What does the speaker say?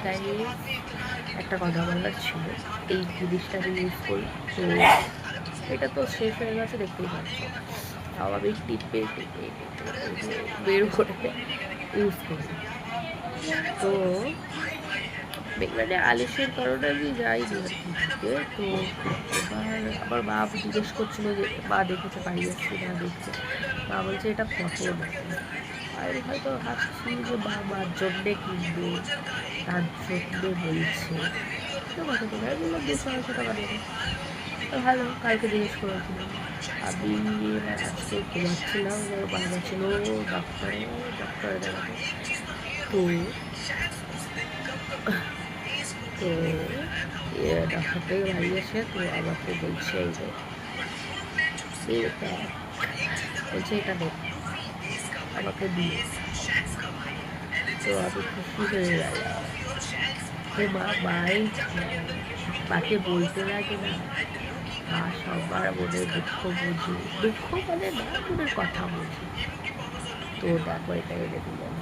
তাই একটা কথা বলার ছিল, এই জিনিসটা আমি ইউজ করি, তো এটা তো শেষ হয়ে গেছে দেখতেই পাচ্ছ, তাও আমি টিপে টিপে টিপে বের করে ইউজ করি। তো মানে আলিশের কারণে আমি যাইনি আর কি দিতে। তো এবার আমার মা জিজ্ঞেস করছিল যে মা দেখেছে বাড়ি আসছি, মা দেখছে, মা বলছে এটা কত নাকি। আমি হয়তো ভাবছি যে মা মার জন্যে কিনবে, তার জন্যে বলছে, তো কত টাকা? আমি বললাম 200-250 টাকা দেবে। তো ভালো, কালকে জিজ্ঞেস করেছিলাম। আমি আজকে ঘুমাচ্ছিলাম, আমার মা গেছিলো ডক্টরে দেখাতে। তো তো ডাক্তার থেকে বাড়ি এসে তো আমাকে বলছে এই যে এটা, বলছে এটা নেই, আমাকে দিয়ে। তো আমি খুশি হয়ে গেলাম যে মাই মাকে বলতে লাগে না, মা সবার মনের দুঃখ বুঝি, দুঃখ মানে না, মনের কথা বুঝি। তো দেখো এটা এনে দিলাম।